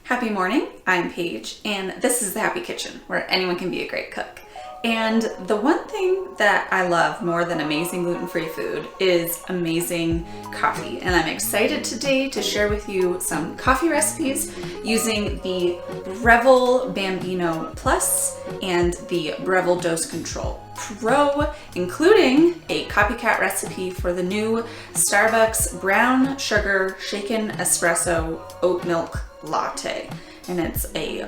Happy morning, I'm Paige, and this is the Happy Kitchen, where anyone can be a great cook. And the one thing that I love more than amazing gluten-free food is amazing coffee. And I'm excited today to share with you some coffee recipes using the Breville Bambino Plus and the Breville Dose Control Pro, including a copycat recipe for the new Starbucks brown sugar shaken espresso oat milk latte. And it's a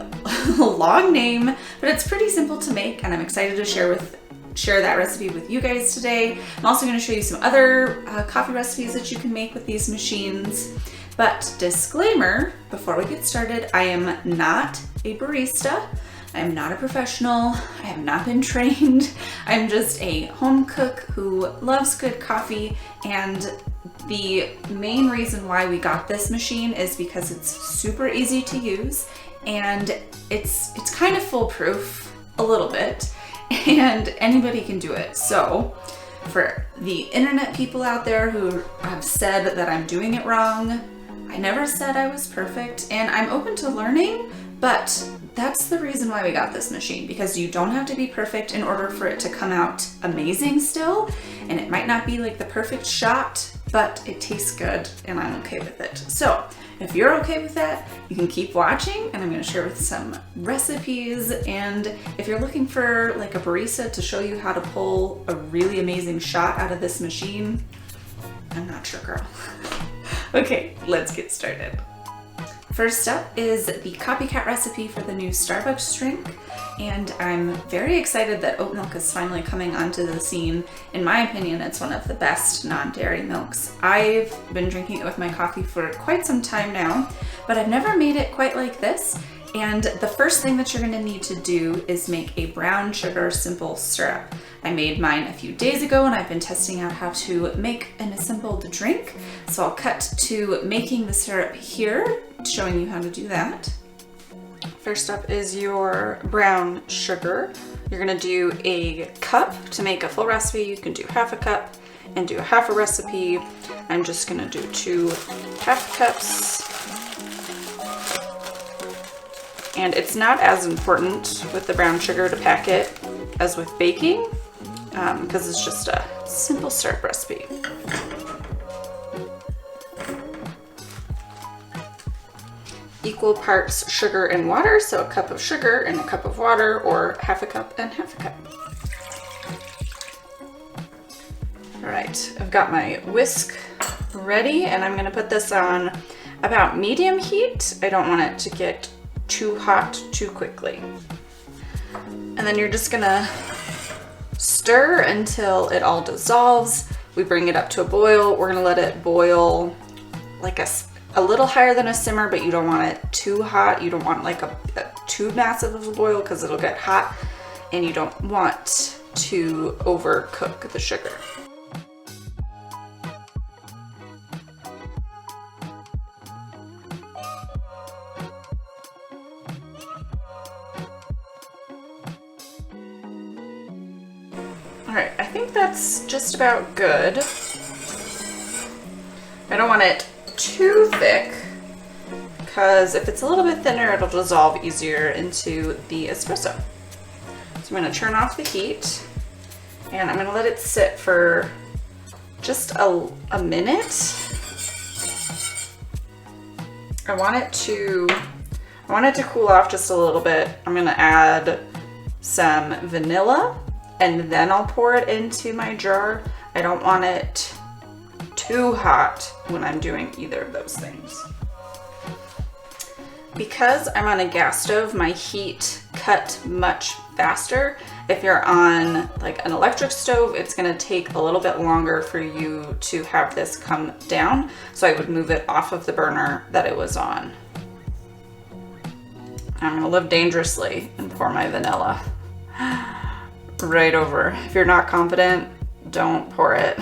long name, but it's pretty simple to make, and I'm excited to share that recipe with you guys today. I'm also going to show you some other coffee recipes that you can make with these machines. But disclaimer, before we get started, I am not a barista. I am not a professional. I have not been trained. I'm just a home cook who loves good coffee, and the main reason why we got this machine is because it's super easy to use and it's kind of foolproof a little bit, and anybody can do it. So for the internet people out there who have said that I'm doing it wrong, I never said I was perfect, and I'm open to learning, but that's the reason why we got this machine, because you don't have to be perfect in order for it to come out amazing still, and it might not be like the perfect shot, but it tastes good and I'm okay with it. So if you're okay with that, you can keep watching, and I'm going to share with some recipes. And if you're looking for like a barista to show you how to pull a really amazing shot out of this machine, I'm not your girl. Okay, let's get started. First up is the copycat recipe for the new Starbucks drink, and I'm very excited that oat milk is finally coming onto the scene. In my opinion, it's one of the best non-dairy milks. I've been drinking it with my coffee for quite some time now, but I've never made it quite like this. And the first thing that you're going to need to do is make a brown sugar simple syrup. I made mine a few days ago, and I've been testing out how to make an assembled drink. So I'll cut to making the syrup here, showing you how to do that. First up is your brown sugar. You're going to do a cup. To make a full recipe, you can do half a cup and do half a recipe. I'm just going to do 2 half cups. And it's not as important with the brown sugar to pack it as with baking, because it's just a simple syrup recipe. Equal parts sugar and water, so a cup of sugar and a cup of water, or half a cup and half a cup. All right, I've got my whisk ready, and I'm gonna put this on about medium heat. I don't want it to get too hot too quickly. And then you're just gonna stir until it all dissolves. We bring it up to a boil. We're gonna let it boil like a little higher than a simmer, but you don't want it too hot. You don't want like a too massive of a boil, because it'll get hot, and you don't want to overcook the sugar. All right, I think that's just about good. I don't want it too thick, because if it's a little bit thinner, it'll dissolve easier into the espresso. So I'm going to turn off the heat, and I'm going to let it sit for just a minute. I want it to cool off just a little bit. I'm going to add some vanilla, and then I'll pour it into my jar. I don't want it too hot when I'm doing either of those things. Because I'm on a gas stove, my heat cut much faster. If you're on like an electric stove, it's gonna take a little bit longer for you to have this come down. So I would move it off of the burner that it was on. I'm gonna live dangerously and pour my vanilla right over. If you're not confident, don't pour it.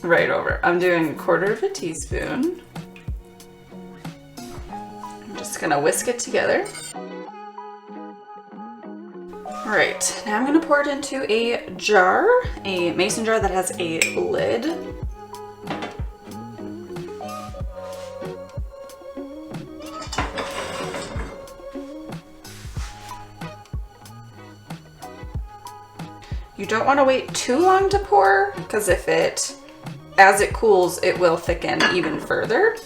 Right over. I'm doing 1/4 teaspoon. I'm just gonna whisk it together. All right, now I'm gonna pour it into a jar, a mason jar that has a lid. You don't want to wait too long to pour, because as it cools, it will thicken even further.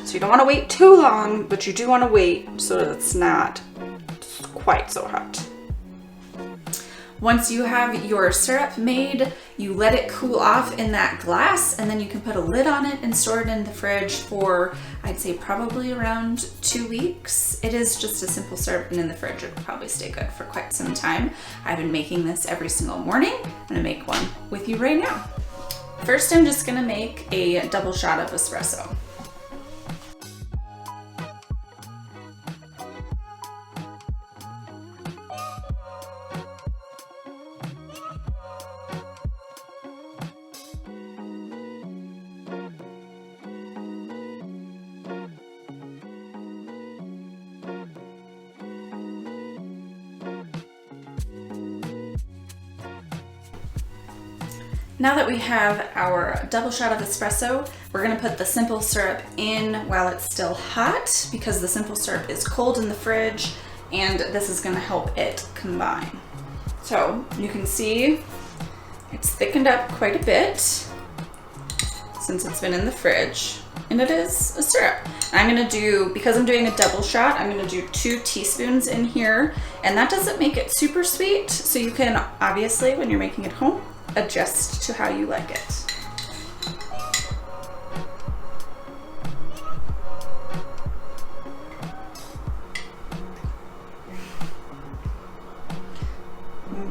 So you don't want to wait too long, but you do want to wait so that it's not quite so hot. Once you have your syrup made, you let it cool off in that glass, and then you can put a lid on it and store it in the fridge for, I'd say, probably around 2 weeks. It is just a simple syrup, and in the fridge it'll probably stay good for quite some time. I've been making this every single morning. I'm gonna make one with you right now. First, I'm just gonna make a double shot of espresso. Now that we have our double shot of espresso, we're gonna put the simple syrup in while it's still hot, because the simple syrup is cold in the fridge, and this is gonna help it combine. So you can see it's thickened up quite a bit since it's been in the fridge, and it is a syrup. I'm gonna do, because I'm doing a double shot, I'm gonna do 2 teaspoons in here, and that doesn't make it super sweet, so you can obviously, when you're making it home, adjust to how you like it.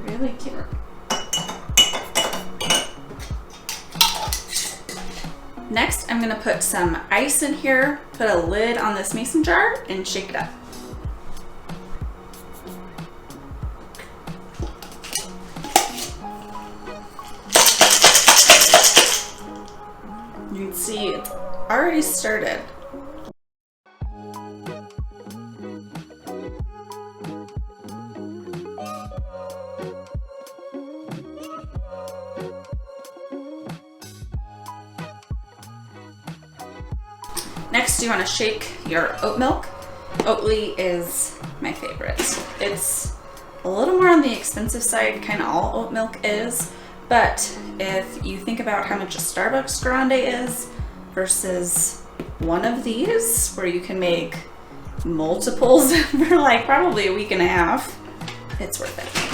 Really cute. Next, I'm gonna put some ice in here, put a lid on this mason jar, and shake it up. You can see it's already started. Next, you want to shake your oat milk. Oatly is my favorite. It's a little more on the expensive side, kind of all oat milk is. But if you think about how much a Starbucks grande is versus one of these, where you can make multiples for like probably a week and a half, it's worth it.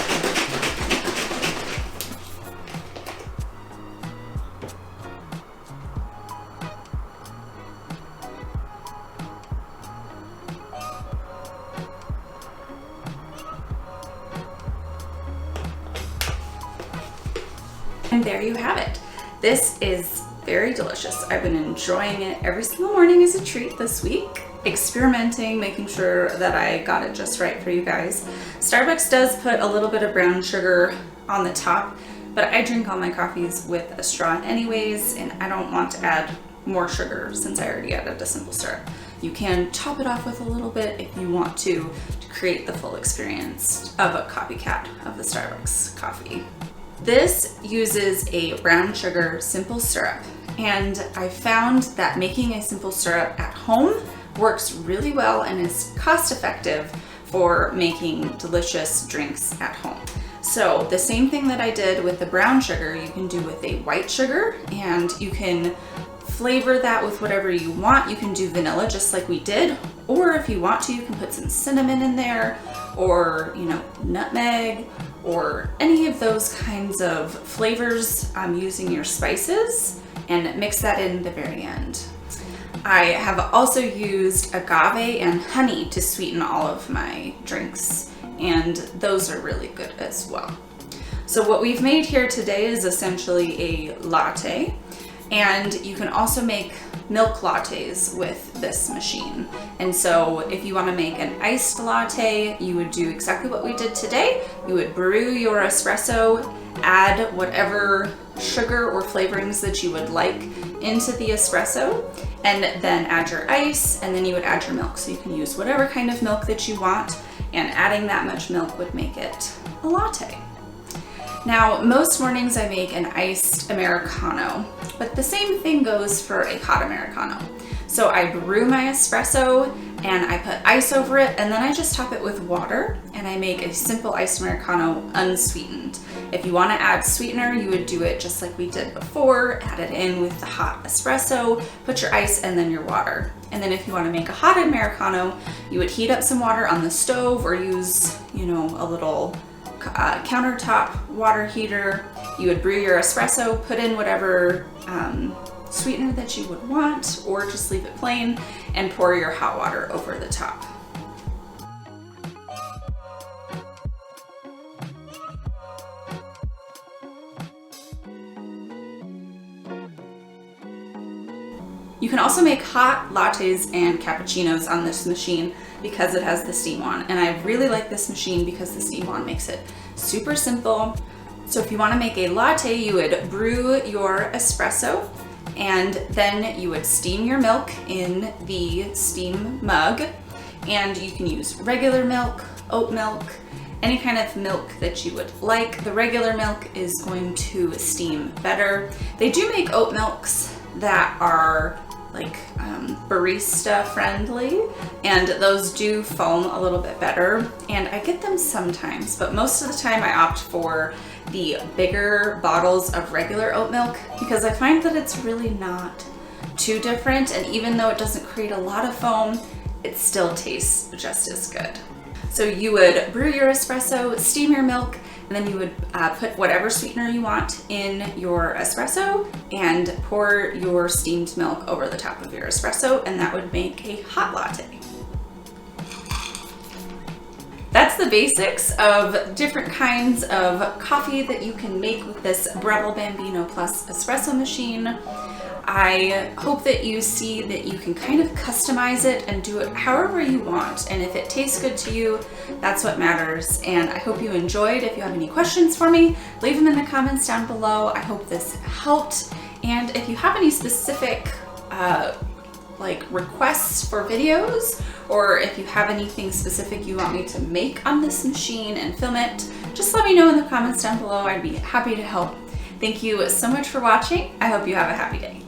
And there you have it. This is very delicious. I've been enjoying it every single morning as a treat this week, experimenting, making sure that I got it just right for you guys. Starbucks does put a little bit of brown sugar on the top, but I drink all my coffees with a straw anyways, and I don't want to add more sugar since I already added a simple syrup. You can top it off with a little bit if you want to create the full experience of a copycat of the Starbucks coffee. This uses a brown sugar simple syrup, and I found that making a simple syrup at home works really well and is cost effective for making delicious drinks at home. So the same thing that I did with the brown sugar, you can do with a white sugar, and you can flavor that with whatever you want. You can do vanilla just like we did, or if you want to, you can put some cinnamon in there, or nutmeg, or any of those kinds of flavors using your spices, and mix that in the very end. I have also used agave and honey to sweeten all of my drinks, and those are really good as well. So what we've made here today is essentially a latte, and you can also make milk lattes with this machine. And so if you want to make an iced latte, you would do exactly what we did today. You would brew your espresso, add whatever sugar or flavorings that you would like into the espresso, and then add your ice, and then you would add your milk. So you can use whatever kind of milk that you want, and adding that much milk would make it a latte. Now, most mornings I make an iced americano, but the same thing goes for a hot americano. So I brew my espresso and I put ice over it, and then I just top it with water, and I make a simple iced americano unsweetened. If you want to add sweetener, you would do it just like we did before, add it in with the hot espresso, put your ice and then your water. And then if you want to make a hot americano, you would heat up some water on the stove or use, you know, a little countertop water heater. You would brew your espresso, put in whatever sweetener that you would want, or just leave it plain and pour your hot water over the top. You can also make hot lattes and cappuccinos on this machine because it has the steam on. And I really like this machine because the steam on makes it super simple. So if you want to make a latte, you would brew your espresso and then you would steam your milk in the steam mug. And you can use regular milk, oat milk, any kind of milk that you would like. The regular milk is going to steam better. They do make oat milks that are like barista friendly, and those do foam a little bit better, and I get them sometimes, but most of the time I opt for the bigger bottles of regular oat milk because I find that it's really not too different, and even though it doesn't create a lot of foam, it still tastes just as good. So you would brew your espresso, steam your milk, and then you would put whatever sweetener you want in your espresso and pour your steamed milk over the top of your espresso, and that would make a hot latte. That's the basics of different kinds of coffee that you can make with this Breville Bambino Plus espresso machine. I hope that you see that you can kind of customize it and do it however you want. And if it tastes good to you, that's what matters. And I hope you enjoyed. If you have any questions for me, leave them in the comments down below. I hope this helped. And if you have any specific like requests for videos, or if you have anything specific you want me to make on this machine and film it, just let me know in the comments down below. I'd be happy to help. Thank you so much for watching. I hope you have a happy day.